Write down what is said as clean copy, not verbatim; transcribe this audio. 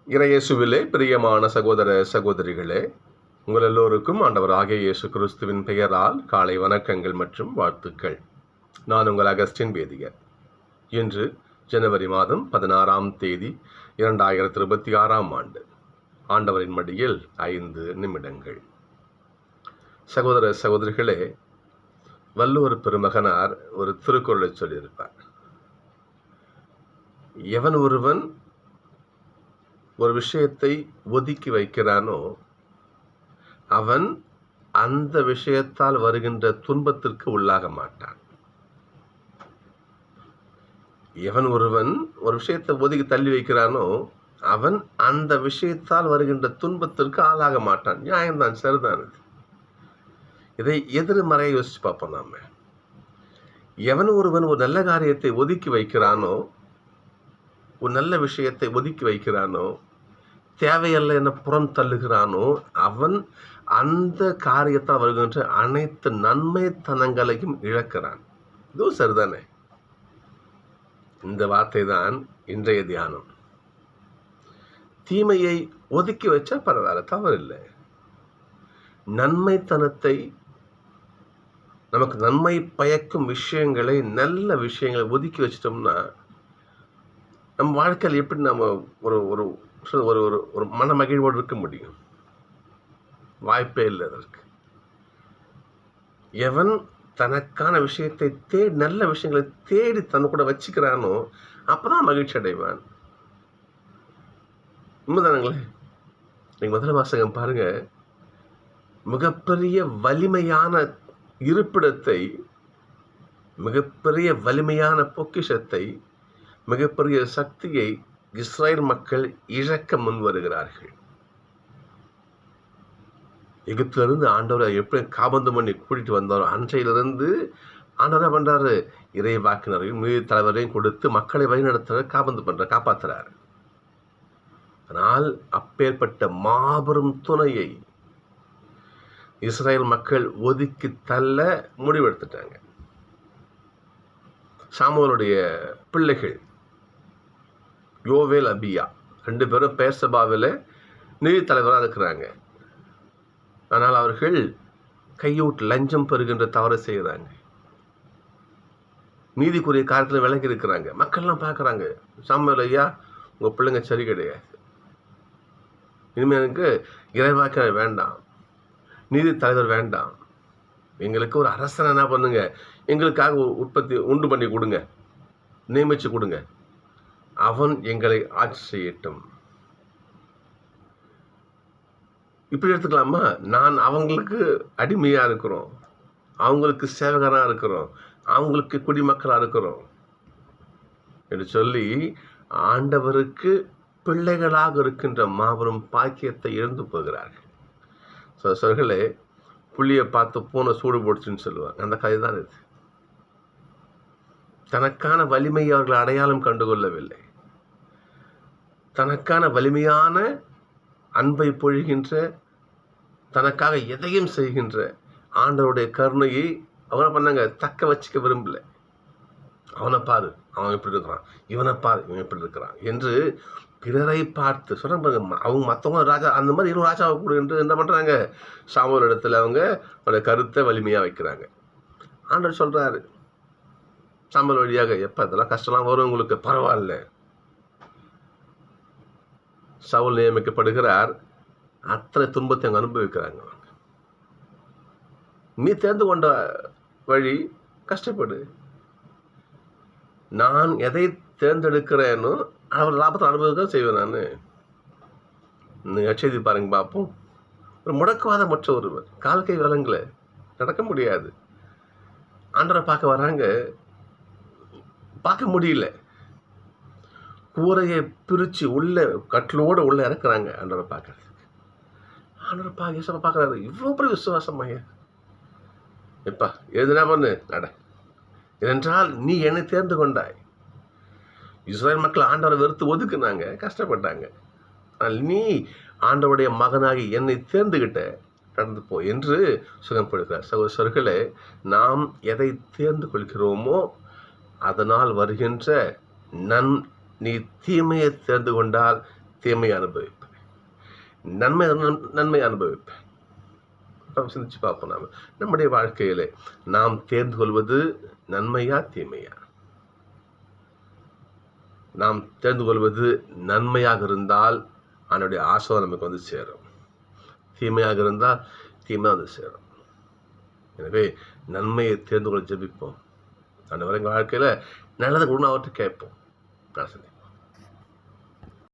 இறையேசுவிலே பிரியமான சகோதர சகோதரிகளே, உங்கள் எல்லோருக்கும் ஆண்டவராகிய இயேசு கிறிஸ்துவின் பெயரால் காலை வணக்கங்கள் மற்றும் வாழ்த்துக்கள். நான் உங்கள் அகஸ்டின் வேதியர். இன்று ஜனவரி மாதம் 16ஆம் தேதி 2026ஆம் ஆண்டு. ஆண்டவரின் மடியில் 5 நிமிடங்கள். சகோதர சகோதரிகளே, வள்ளுவர் பெருமகனார் ஒரு திருக்குறளை சொல்லியிருப்பார். எவன் ஒருவன் ஒரு விஷயத்தை ஒதுக்கி வைக்கிறானோ அவன் அந்த விஷயத்தால் வருகின்ற துன்பத்திற்கு உள்ளாக மாட்டான். எவன் ஒருவன் ஒரு விஷயத்தை ஒதுக்கி தள்ளி வைக்கிறானோ அவன் அந்த விஷயத்தால் வருகின்ற துன்பத்திற்கு ஆளாக மாட்டான். நியாயம்தான், சரிதான். இதை எதிர்மறையை யோசிச்சு பார்ப்போம். நாம எவன் ஒருவன் ஒரு நல்ல காரியத்தை ஒதுக்கி வைக்கிறானோ, ஒரு நல்ல விஷயத்தை ஒதுக்கி வைக்கிறானோ, தேவையல்ல என புறம் தள்ளுகிறானோ அவன் அந்த காரியத்தால் வருகின்ற அனைத்து நன்மைத்தனங்களையும் இழக்கிறான். இதுவும் சரிதானே? இந்த வார்த்தை தான் இன்றைய தியானம். தீமையை ஒதுக்கி வச்சா பரவாயில்ல, தவறில்லை. நன்மைத்தனத்தை, நமக்கு நன்மை பயக்கும் விஷயங்களை, நல்ல விஷயங்களை ஒதுக்கி வச்சிட்டோம்னா நம்ம வாழ்க்கையில் எப்படி நம்ம ஒரு ஒரு ஒரு ஒரு மன மகிழ்வோடு இருக்க முடியும்? வாய்ப்பே இல்லை அதற்கு. எவன் தனக்கான விஷயத்தை நல்ல விஷயங்களை தேடி தன்னை கூட வச்சுக்கிறானோ அப்பதான் மகிழ்ச்சி அடைவான். உண்மைதானுங்களே? நீங்க முதல் வாசகம் பாருங்க. மிகப்பெரிய வலிமையான இருப்பிடத்தை, மிகப்பெரிய வலிமையான பொக்கிஷத்தை, மிகப்பெரிய சக்தியை இஸ்ரேல் மக்கள் இழக்க முன் வருகிறார்கள். எகிப்திலிருந்து ஆண்டவரை எப்படி காபந்து பண்ணி கூட்டிட்டு வந்தாரோ அன்றையிலிருந்து ஆண்டவரை பண்றாரு, இறைவாக்கினரையும் நீதி தலைவரையும் கொடுத்து மக்களை வழிநடத்துற காபந்து பண்ற, காப்பாத்துறாரு. ஆனால் அப்பேற்பட்ட மாபெரும் துணையை இஸ்ரேல் மக்கள் ஒதுக்கி தள்ள முடிவெடுத்துட்டாங்க. சாமுவேலுடைய பிள்ளைகள் யோவேல், அபியா 2 பேரும் பேர்சபாவில் நீதி தலைவராக இருக்கிறாங்க. ஆனால் அவர்கள் கையூட்டு லஞ்சம் பெறுகின்ற தவறு செய்கிறாங்க. நீதிக்குரிய காரியத்தில் விலகி இருக்கிறாங்க. மக்கள்லாம் பார்க்குறாங்க, சாமுவேல் ஐயா உங்கள் பிள்ளைங்க சரி கிடையாது, இனிமேல் எனக்கு இறைவாக்கினர் வேண்டாம், நீதி தலைவர் வேண்டாம், எங்களுக்கு ஒரு அரசனை என்ன பண்ணுங்க, எங்களுக்காக உண்டு பண்ணி கொடுங்க, நியமிச்சு கொடுங்க, அவன் எங்களை ஆட்சி செய்யட்டும். இப்படி எடுத்துக்கலாமா? நான் அவங்களுக்கு அடிமையா இருக்கிறோம், அவங்களுக்கு சேவகனா இருக்கிறோம், அவங்களுக்கு குடிமக்களா இருக்கிறோம் என்று சொல்லி ஆண்டவருக்கு பிள்ளைகளாக இருக்கின்ற மாபெரும் பாக்கியத்தை இழந்து போகிறார்கள். சொல்களே, புள்ளியை பார்த்து பூனை சூடு போடுச்சுன்னு சொல்லுவாங்க. அந்த கதை தான் இது. தனக்கான வலிமையை அவர்கள் அடையாளம் கண்டுகொள்ளவில்லை. தனக்கான வலிமையான அன்பை பொழிகின்ற, தனக்காக எதையும் செய்கின்ற ஆண்டவருடைய கருணையை அவனை பண்ணாங்க தக்க வச்சுக்க விரும்பல. அவனை பாரு, அவன் எப்படி இருக்கிறான், இவனை பாரு, இவன் எப்படி இருக்கிறான் என்று பிறரை பார்த்து சொல்றாங்க. அவங்க மற்றவங்க ராஜா, அந்த மாதிரி இன்னும் ராஜாவை கூட என்று என்ன பண்றாங்க, சாமுவேல் இடத்துல அவங்க கருத்தை வலிமையா வைக்கிறாங்க. ஆண்டவர் சொல்றாரு சாமுவேல் வழியாக, எப்ப இதெல்லாம் கஷ்டம்லாம் வரும் உங்களுக்கு, பரவாயில்ல. சவுல் நியமிக்கப்படுகிறார். அத்தனை துன்பத்தை அங்கே அனுபவிக்கிறாங்க. நீ தேர்ந்து கொண்ட வழி, கஷ்டப்படு. நான் எதை தேர்ந்தெடுக்கிறேனோ அவர் லாபத்தை அனுபவிக்க செய்வேன். நான் நீங்கள் செய்தி பாருங்க பார்ப்போம். ஒரு முடக்குவாதம் மற்ற ஒருவர், கால் கை வளங்கல, நடக்க முடியாது. ஆண்டரை பார்க்க வர்றாங்க, பார்க்க முடியல. கூரையை பிரித்து உள்ள கட்டிலோடு உள்ள இறக்குறாங்க ஆண்டவரை பார்க்கறதுக்கு. ஆண்டவரை பார்க்குறாரு, இவ்வளோ பெரிய விசுவாசம் ஐயா, எப்பா எதுனா பண்ணு நட, ஏனென்றால் நீ என்னை தேர்ந்து கொண்டாய். இஸ்ரேல் மக்கள் ஆண்டவரை வெறுத்து ஒதுக்குனாங்க, கஷ்டப்பட்டாங்க. ஆனால் நீ ஆண்டவருடைய மகனாகி என்னை தேர்ந்துகிட்ட, நடந்து போ என்று சுகப்படுகிறார். சகோதரர்களே, நாம் எதை தேர்ந்து கொள்கிறோமோ அதனால் வருகின்ற நீ தீமையை தேர்ந்து கொண்டால் தீமையை அனுபவிப்பேன், நன்மை அனுபவிப்பேன். சிந்திச்சு பார்ப்போம். நம்முடைய வாழ்க்கையிலே நாம் தேர்ந்து கொள்வது நன்மையா தீமையா? நாம் தேர்ந்து கொள்வது நன்மையாக இருந்தால் அதனுடைய ஆசீர்வாதம் நமக்கு வந்து சேரும். தீமையாக இருந்தால் தீமை வந்து சேரும். எனவே நன்மையை தேர்ந்து கொள்ள ஜெபிப்போம். அந்த வரை எங்கள் வாழ்க்கையில் நல்லதை கூட அவற்றை கேட்போம்.